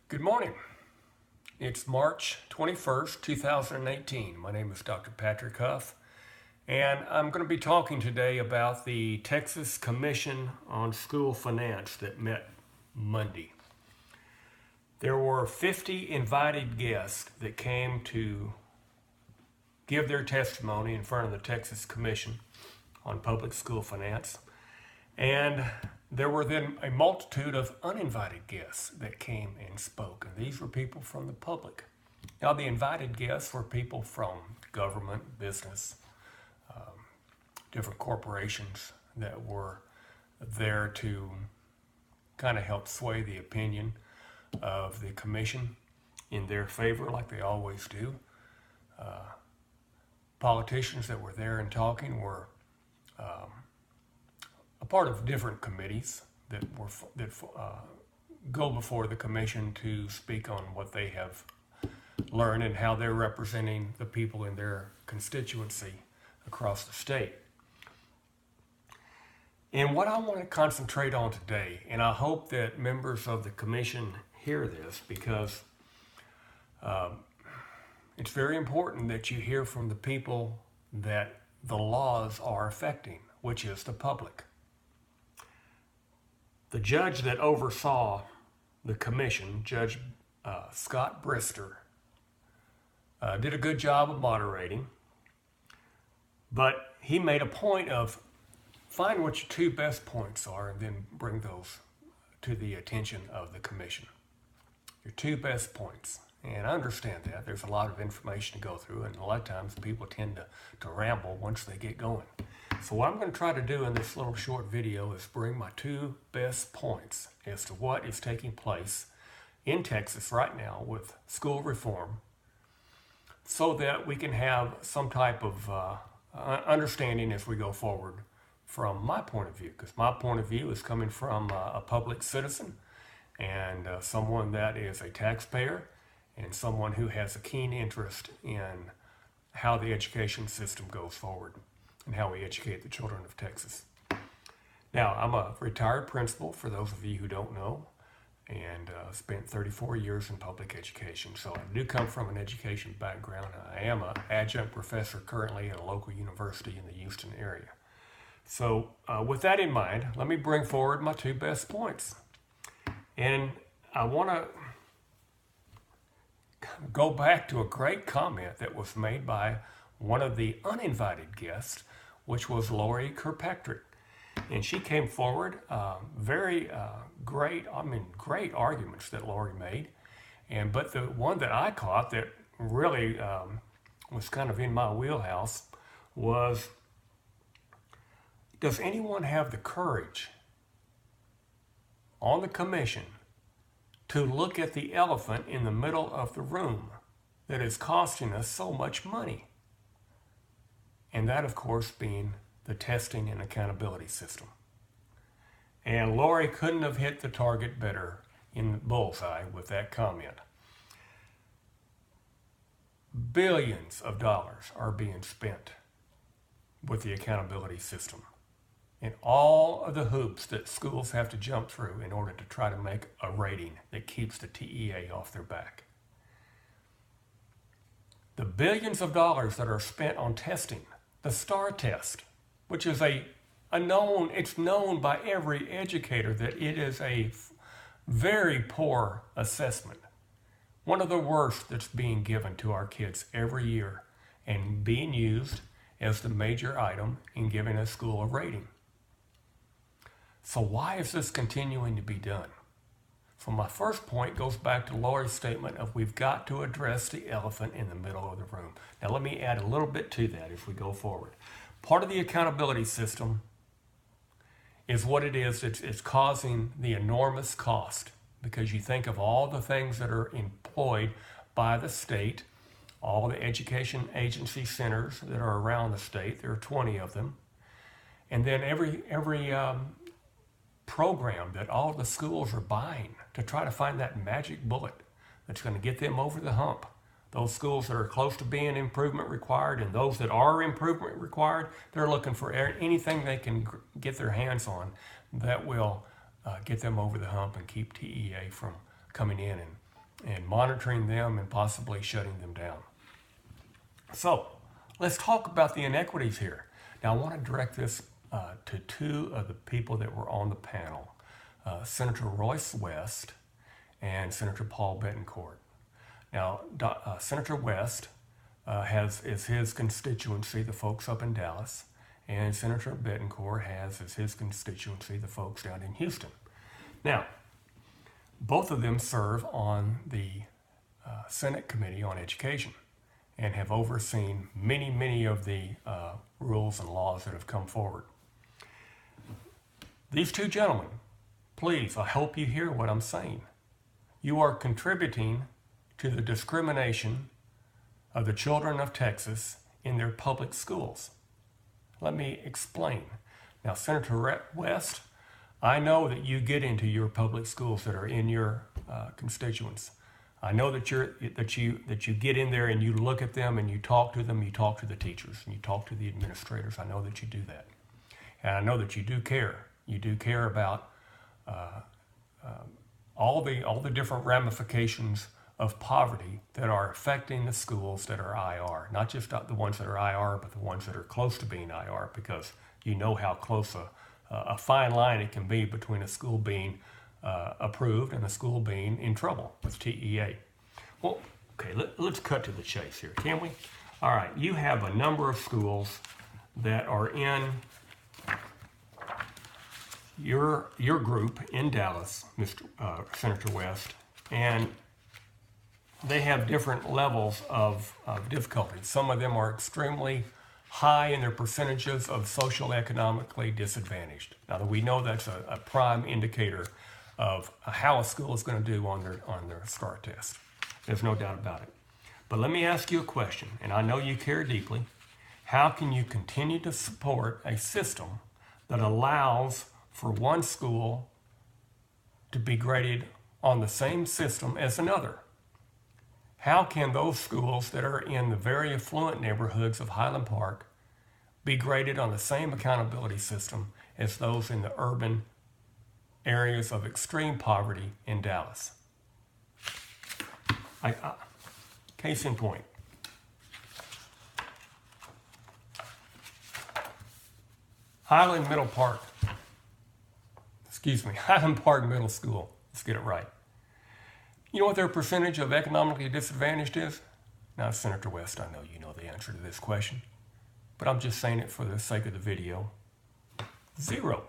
Good morning. It's March 21st, 2018. My name is Dr. Patrick Huff, and I'm going to be talking today about the Texas Commission on School Finance that met Monday. There were 50 invited guests that came to give their testimony in front of the Texas Commission on Public School Finance, and there were then a multitude of uninvited guests that came and spoke, and these were people from the public. Now, the invited guests were people from government, business, different corporations that were there to kind of help sway the opinion of the commission in their favor, like they always do. Politicians that were there and talking were a part of different committees that go before the commission to speak on what they have learned and how they're representing the people in their constituency across the state. And what I want to concentrate on today, and I hope that members of the commission hear this, because it's very important that you hear from the people that the laws are affecting, which is the public. The judge that oversaw the commission, Judge Scott Brister, did a good job of moderating, but he made a point of find what your two best points are and then bring those to the attention of the commission. Your two best points. And I understand that. There's a lot of information to go through, and a lot of times people tend to ramble once they get going. So what I'm going to try to do in this little short video is bring my two best points as to what is taking place in Texas right now with school reform, so that we can have some type of understanding as we go forward from my point of view, because my point of view is coming from a public citizen and someone that is a taxpayer and someone who has a keen interest in how the education system goes forward and how we educate the children of Texas. Now, I'm a retired principal, for those of you who don't know, and spent 34 years in public education. So I do come from an education background. I am an adjunct professor currently at a local university in the Houston area. So with that in mind, let me bring forward my two best points. And I want to go back to a great comment that was made by one of the uninvited guests, which was Lori Kirkpatrick. And she came forward, great arguments that Lori made. But the one that I caught that really was kind of in my wheelhouse was, does anyone have the courage on the commission to look at the elephant in the middle of the room that is costing us so much money? And that, of course, being the testing and accountability system. And Lori couldn't have hit the target better in the bullseye with that comment. Billions of dollars are being spent with the accountability system, and all of the hoops that schools have to jump through in order to try to make a rating that keeps the TEA off their back. The billions of dollars that are spent on testing, the STAR test, which is it's known by every educator that it is a very poor assessment. One of the worst that's being given to our kids every year and being used as the major item in giving a school a rating. So why is this continuing to be done? So my first point goes back to Lori's statement of we've got to address the elephant in the middle of the room. Now let me add a little bit to that as we go forward. Part of the accountability system is what it is. It's causing the enormous cost, because you think of all the things that are employed by the state, all the education agency centers that are around the state. There are 20 of them. And then every program that all the schools are buying to try to find that magic bullet that's going to get them over the hump. Those schools that are close to being improvement required, and those that are improvement required, they're looking for anything they can get their hands on that will get them over the hump and keep TEA from coming in and and monitoring them and possibly shutting them down. So let's talk about the inequities here. Now I want to direct this to two of the people that were on the panel, Senator Royce West and Senator Paul Bettencourt. Now Senator West is his constituency, the folks up in Dallas, and Senator Bettencourt has as his constituency the folks down in Houston. Now, both of them serve on the Senate Committee on Education and have overseen many of the rules and laws that have come forward. These two gentlemen, please, I hope you hear what I'm saying. You are contributing to the discrimination of the children of Texas in their public schools. Let me explain. Now, Senator West, I know that you get into your public schools that are in your constituents. I know that you get in there and you look at them and you talk to them, you talk to the teachers, and you talk to the administrators. I know that you do that. And I know that you do care. You do care about all the different ramifications of poverty that are affecting the schools that are IR. Not just the ones that are IR, but the ones that are close to being IR, because you know how close a fine line it can be between a school being approved and a school being in trouble with TEA. Well, okay, let's cut to the chase here, can we? All right, you have a number of schools that are in your group in Dallas, Senator West, and they have different levels of difficulty. Some of them are extremely high in their percentages of social-economically disadvantaged. Now, we know that's a prime indicator of how a school is going to do on their STAR test. There's no doubt about it. But let me ask you a question, and I know you care deeply. How can you continue to support a system that allows for one school to be graded on the same system as another? How can those schools that are in the very affluent neighborhoods of Highland Park be graded on the same accountability system as those in the urban areas of extreme poverty in Dallas? Case in point. Highland Park Middle School. Let's get it right. You know what their percentage of economically disadvantaged is? Now, Senator West, I know you know the answer to this question, but I'm just saying it for the sake of the video. 0%.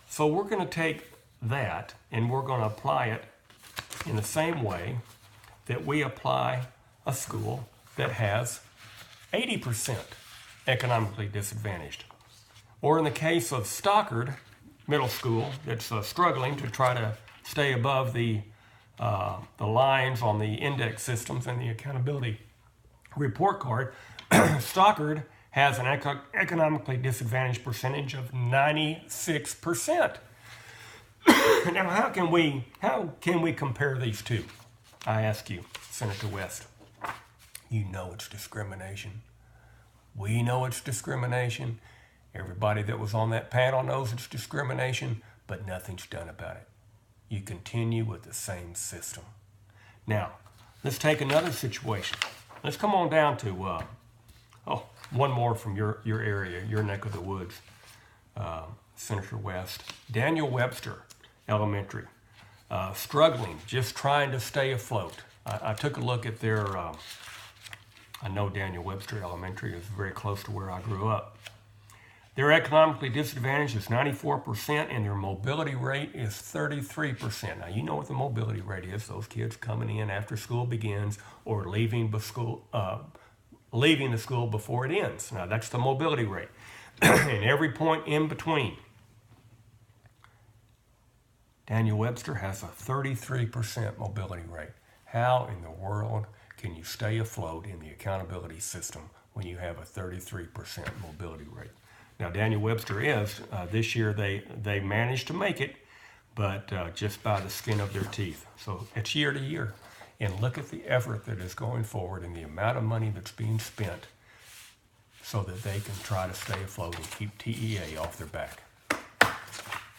So we're going to take that and we're going to apply it in the same way that we apply a school that has 80% economically disadvantaged. Or in the case of Stockard Middle School, that's struggling to try to stay above the lines on the index systems and the accountability report card, Stockard has an economically disadvantaged percentage of 96%. Now, how can we compare these two? I ask you, Senator West. You know it's discrimination. We know it's discrimination. Everybody that was on that panel knows it's discrimination, but nothing's done about it. You continue with the same system. Now, let's take another situation. Let's come on down to, one more from your area, your neck of the woods, Senator West. Daniel Webster Elementary, struggling, just trying to stay afloat. I took a look at their, I know Daniel Webster Elementary is very close to where I grew up. Their economically disadvantaged is 94%, and their mobility rate is 33%. Now, you know what the mobility rate is. Those kids coming in after school begins or leaving the school before it ends. Now, that's the mobility rate. And every point in between. Daniel Webster has a 33% mobility rate. How in the world can you stay afloat in the accountability system when you have a 33% mobility rate? Now, Daniel Webster is, this year they managed to make it, but just by the skin of their teeth. So it's year to year. And look at the effort that is going forward and the amount of money that's being spent so that they can try to stay afloat and keep TEA off their back.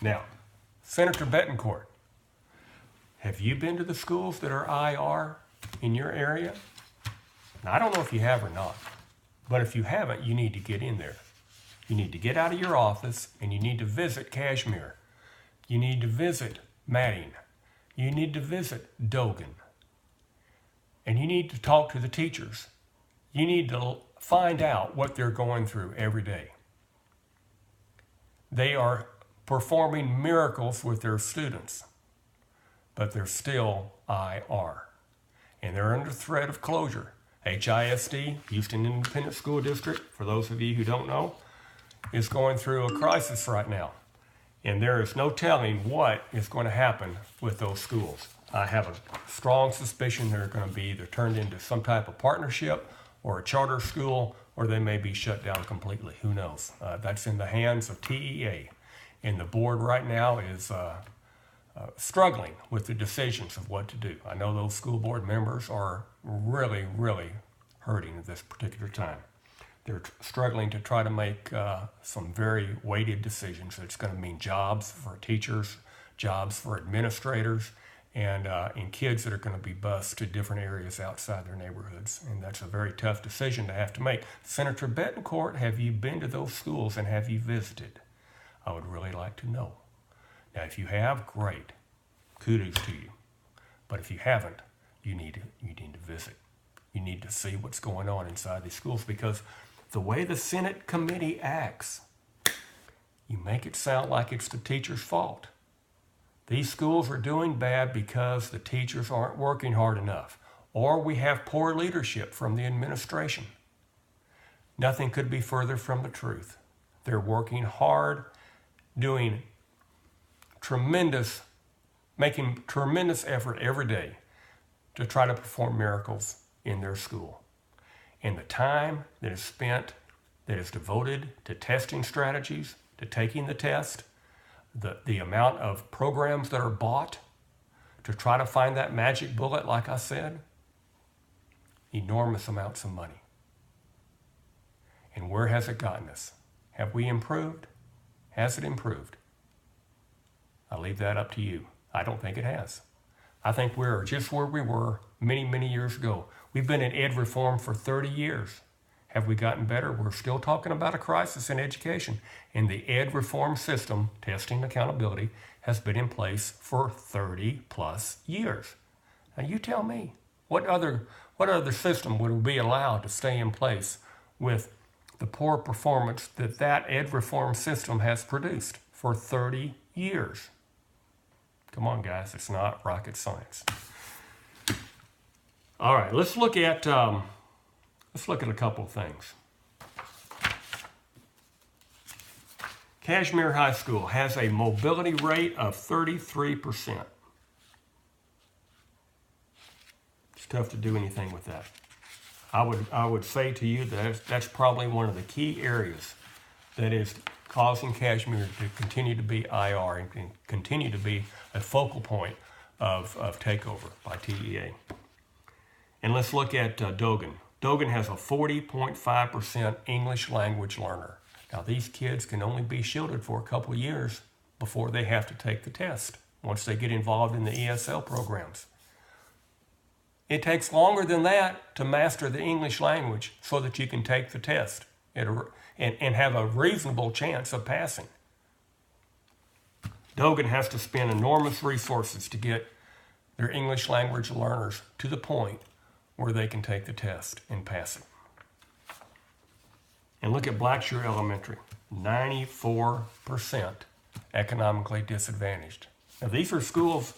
Now, Senator Bettencourt, Have you been to the schools that are IR in your area? Now, I don't know if you have or not, but if you haven't, you need to get in there. You need to get out of your office and you need to visit Kashmir. You need to visit Madding. You need to visit Dogan. And you need to talk to the teachers. You need to find out what they're going through every day. They are performing miracles with their students, but they're still IR. And they're under threat of closure. HISD, Houston Independent School District, for those of you who don't know, is going through a crisis right now. And there is no telling what is going to happen with those schools. I have a strong suspicion they're going to be either turned into some type of partnership or a charter school, or they may be shut down completely. Who knows? That's in the hands of TEA. And the board right now is struggling with the decisions of what to do. I know those school board members are really, really hurting at this particular time. They're struggling to try to make some very weighted decisions. It's going to mean jobs for teachers, jobs for administrators, and kids that are going to be bused to different areas outside their neighborhoods. And that's a very tough decision to have to make. Senator Betancourt, have you been to those schools and have you visited? I would really like to know. Now, if you have, great. Kudos to you. But if you haven't, you need to visit. You need to see what's going on inside these schools, because the way the Senate committee acts, you make it sound like it's the teacher's fault. These schools are doing bad because the teachers aren't working hard enough, or we have poor leadership from the administration. Nothing could be further from the truth. They're working hard, making tremendous effort every day to try to perform miracles in their school. And the time that is spent, that is devoted to testing strategies, to taking the test, the amount of programs that are bought to try to find that magic bullet, like I said, enormous amounts of money. And where has it gotten us? Have we improved? Has it improved? I'll leave that up to you. I don't think it has. I think we're just where we were many, many years ago. We've been in ed reform for 30 years. Have we gotten better? We're still talking about a crisis in education. And the ed reform system, testing accountability, has been in place for 30 plus years. Now you tell me, what other system would be allowed to stay in place with the poor performance that ed reform system has produced for 30 years? Come on, guys, it's not rocket science. All right, let's look at a couple of things. Kashmir High School has a mobility rate of 33%. It's tough to do anything with that. I would say to you that that's probably one of the key areas that is causing Kashmir to continue to be IR and continue to be a focal point of takeover by TEA. And let's look at Dogan. Dogan has a 40.5% English language learner. Now, these kids can only be shielded for a couple of years before they have to take the test, once they get involved in the ESL programs. It takes longer than that to master the English language so that you can take the test and have a reasonable chance of passing. Dogan has to spend enormous resources to get their English language learners to the point where they can take the test and pass it. And look at Blackshear Elementary, 94% economically disadvantaged. Now, these are schools,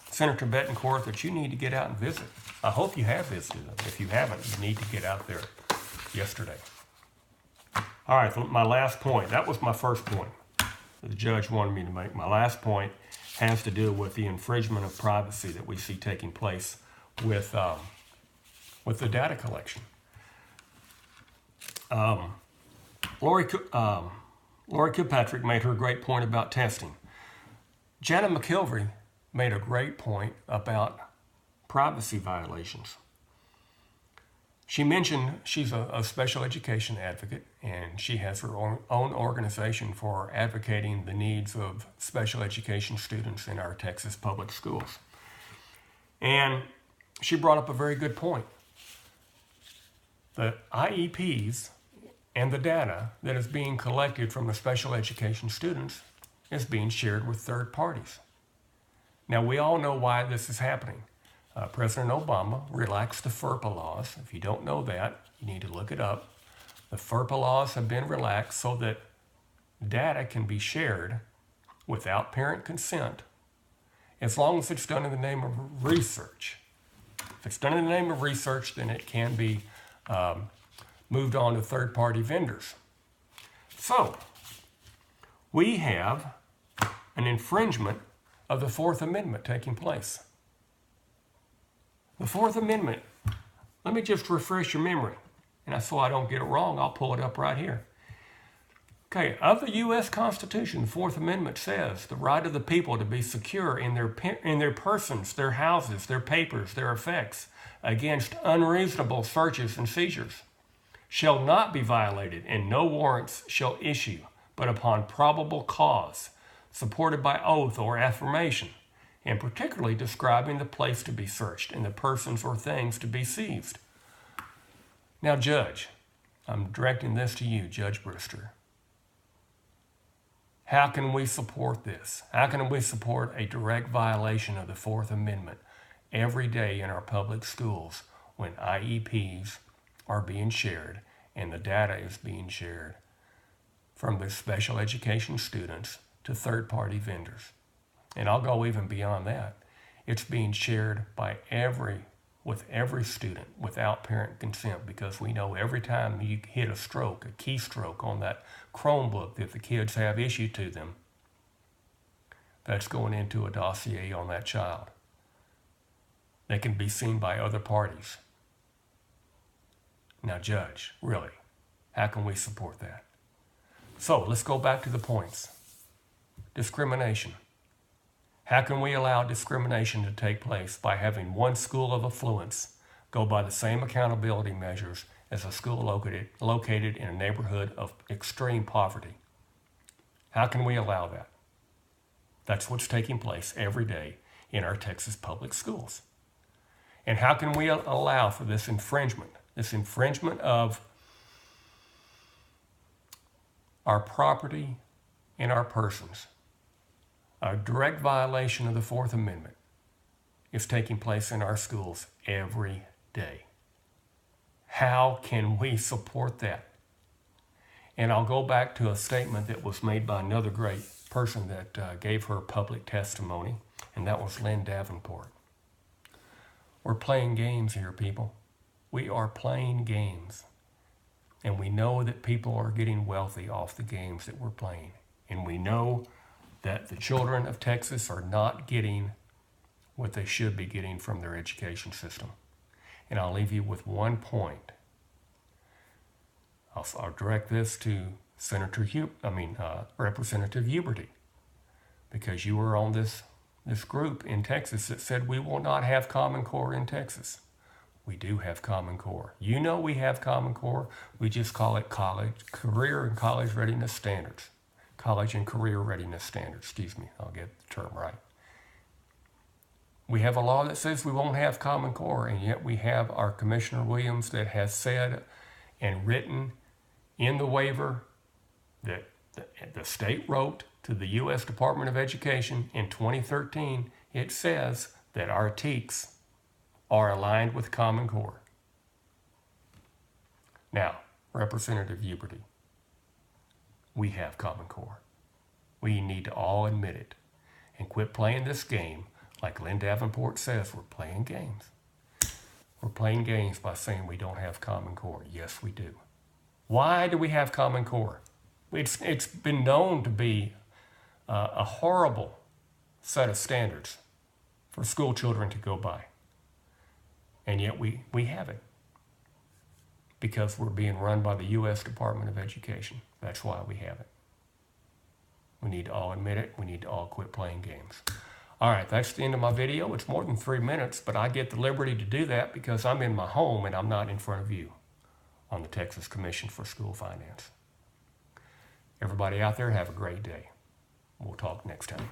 Senator Betancourt, that you need to get out and visit. I hope you have visited them. If you haven't, you need to get out there yesterday. All right, my last point. That was my first point that the judge wanted me to make. My last point has to do with the infringement of privacy that we see taking place with the data collection. Lori Kilpatrick made her great point about testing. Jana McKilvey made a great point about privacy violations. She mentioned she's a special education advocate, and she has her own organization for advocating the needs of special education students in our Texas public schools. And she brought up a very good point. The IEPs and the data that is being collected from the special education students is being shared with third parties. Now, we all know why this is happening. President Obama relaxed the FERPA laws. If you don't know that, you need to look it up. The FERPA laws have been relaxed so that data can be shared without parent consent, as long as it's done in the name of research. If it's done in the name of research, then it can be moved on to third-party vendors. So, we have an infringement of the Fourth Amendment taking place. The Fourth Amendment, let me just refresh your memory, and so I don't get it wrong, I'll pull it up right here. Okay, of the U.S. Constitution, the Fourth Amendment says the right of the people to be secure in their persons, their houses, their papers, their effects, against unreasonable searches and seizures, shall not be violated, and no warrants shall issue, but upon probable cause, supported by oath or affirmation, and particularly describing the place to be searched and the persons or things to be seized. Now, Judge, I'm directing this to you, Judge Brewster. How can we support this? How can we support a direct violation of the Fourth Amendment every day in our public schools when IEPs are being shared and the data is being shared from the special education students to third-party vendors? And I'll go even beyond that. It's being shared with every student without parent consent, because we know every time you hit a keystroke on that Chromebook that the kids have issued to them, that's going into a dossier on that child. They can be seen by other parties. Now, Judge, really, how can we support that? So let's go back to the points. Discrimination. How can we allow discrimination to take place by having one school of affluence go by the same accountability measures as a school located in a neighborhood of extreme poverty? How can we allow that? That's what's taking place every day in our Texas public schools. And how can we allow for this infringement of our property and our persons? A direct violation of the Fourth Amendment is taking place in our schools every day. How can we support that? And I'll go back to a statement that was made by another great person that gave her public testimony, and that was Lynn Davenport. We're playing games here, people. We are playing games. And we know that people are getting wealthy off the games that we're playing. And we know that the children of Texas are not getting what they should be getting from their education system. And I'll leave you with one point. I'll direct this to Representative Huberty, because you were on this group in Texas that said we will not have Common Core in Texas. We do have Common Core. You know we have Common Core. We just call it career and college readiness standards. College and career readiness standards, excuse me, I'll get the term right. We have a law that says we won't have Common Core, and yet we have our Commissioner Williams that has said and written in the waiver that the state wrote to the U.S. Department of Education in 2013, it says that our TEKS are aligned with Common Core. Now, Representative Huberty, we have Common Core. We need to all admit it and quit playing this game like Lynn Davenport says. We're playing games. We're playing games by saying we don't have Common Core. Yes, we do. Why do we have Common Core? It's been known to be a horrible set of standards for school children to go by. And yet we have it, because we're being run by the U.S. Department of Education. That's why we have it. We need to all admit it. We need to all quit playing games. All right, that's the end of my video. It's more than 3 minutes, but I get the liberty to do that because I'm in my home and I'm not in front of you on the Texas Commission for School Finance. Everybody out there, have a great day. We'll talk next time.